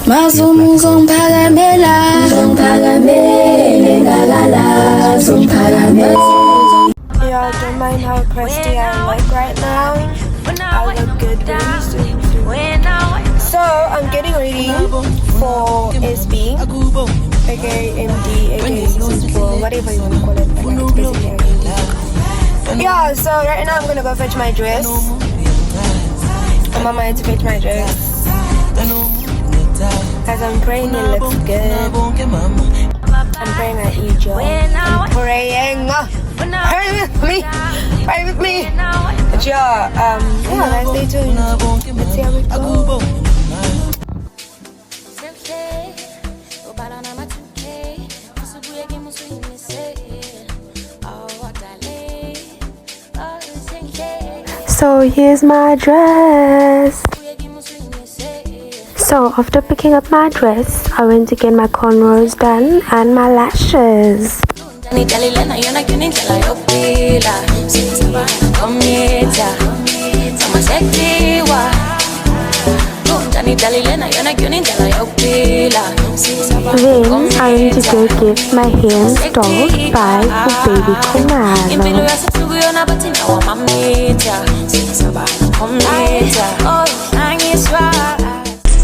Yeah, don't mind how crusty I look right now. I look good really soon. So I'm getting ready for SB, aka MD, aka SeasonsBall, whatever you want to call it. But like, it's basically an MD. Yeah, so right now I'm gonna go fetch my dress. I'm on my way to fetch my dress. Cause I'm praying it looks good. I'm praying I eat you. I'm praying. Pray with me. Pray with me. But yeah, guys, stay tuned. Let's see how it goes. So here's my dress. So after picking up my dress, I went to get my cornrows done and my lashes. Then I went to go get my hair installed by baby Kumalo.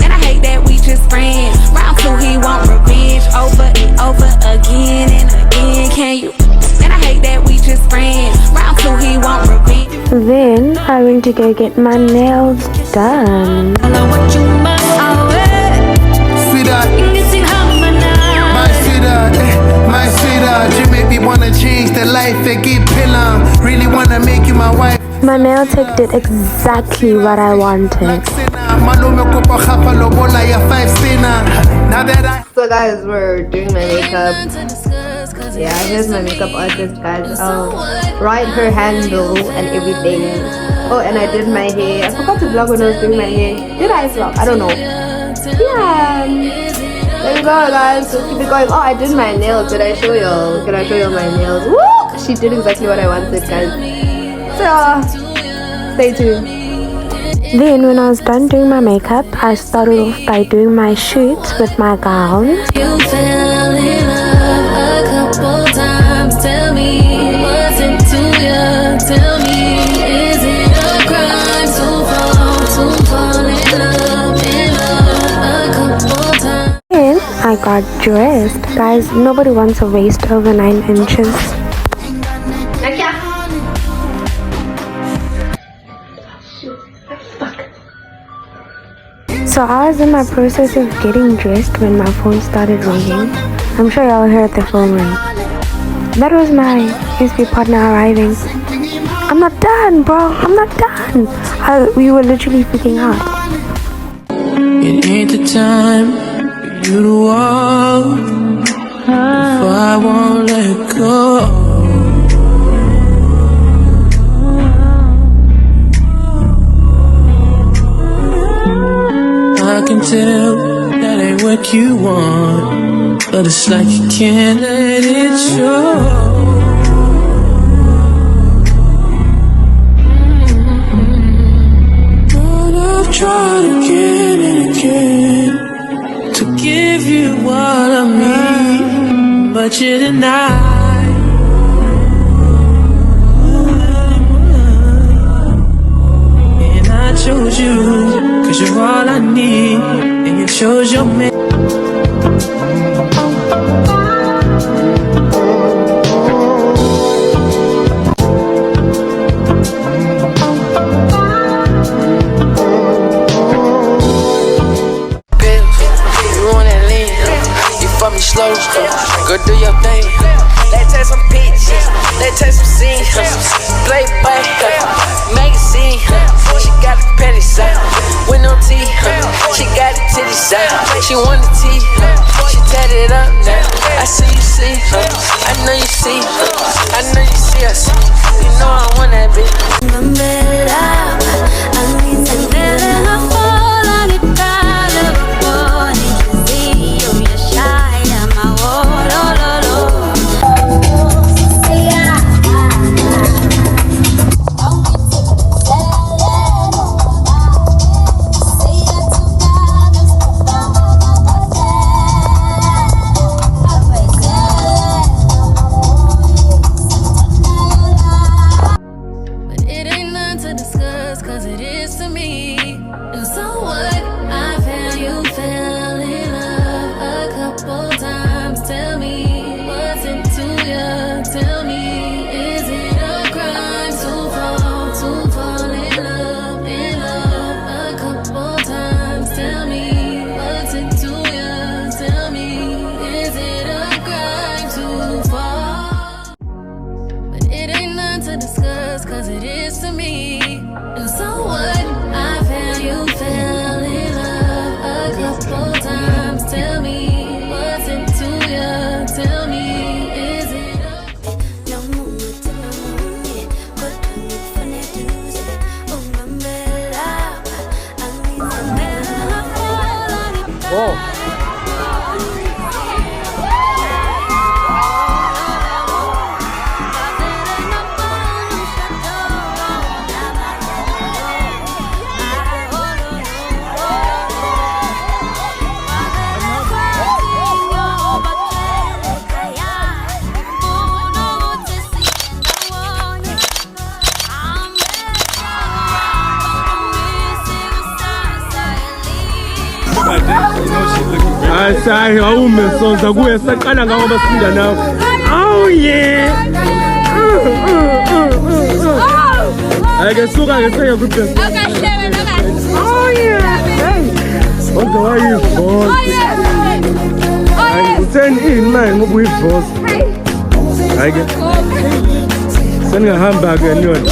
And I hate that we just friends. Round two, he want revenge over and over again and again. Can you? And I hate that we just friends. Round two, he want revenge. Then I went to go get my nails done. My sweetheart, you make me wanna change the life I keep pillar. Really wanna make you my wife. My nail tech did exactly what I wanted. So guys, we're doing my makeup. Yeah, here's my makeup artist, guys. Write her handle and everything. Oh, and I did my hair. I forgot to vlog when I was doing my hair. Did I vlog? I don't know. Yeah. There you go, guys. So keep it going. Oh, I did my nails. Did I show you? Can I show you my nails? Woo! She did exactly what I wanted, guys. So stay tuned. Then when I was done doing my makeup, I started off by doing my shoots with my gown. You fell in love a couple times. Tell me, what's it to you? Tell me, is it a crime to fall in love a couple times? Then I got dressed. Guys, nobody wants a waist over 9 inches. So I was in my process of getting dressed when my phone started ringing. I'm sure y'all heard the phone ring. That was my SB partner arriving. I'm not done, bro. I'm not done. We were literally freaking out. It ain't the time for you to walk, if I won't let go. I can tell that ain't what you want, but it's like you can't let it show. But I've tried again and again to give you what I need, but you deny. And I chose you, 'cause you're all I need, and you chose your man. Slow, go do your thing. Let's take some pictures, let's take some scenes. Playboy, magazine. She got the penny side, with no teeth. She got the titty side, she want the teeth. She tatted up now. I see you see, I know you see, I know you see us. You know I want that bitch. ball. Hayi awumesonza kuye saqala ngawo basinda nawe. Oh yeah. Ake suka ke seke kuphe. Oh yeah. Hey. What's why you boss? Hayi utheni ini manje ngoba uyiboss. Hayi ke. Seningahamba ke niyona.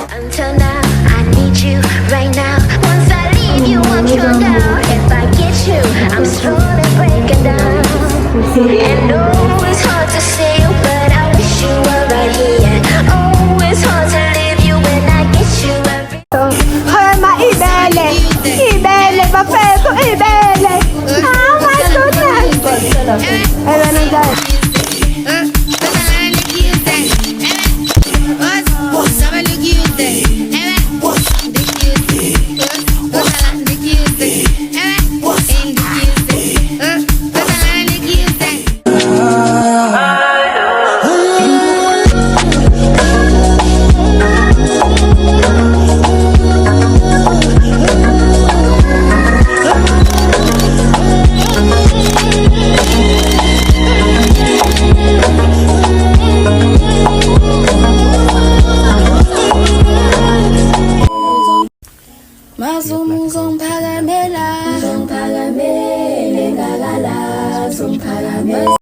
Until now, I need you right now. Once I leave you, I'm shut down. If I get you, I'm slowly breaking down. And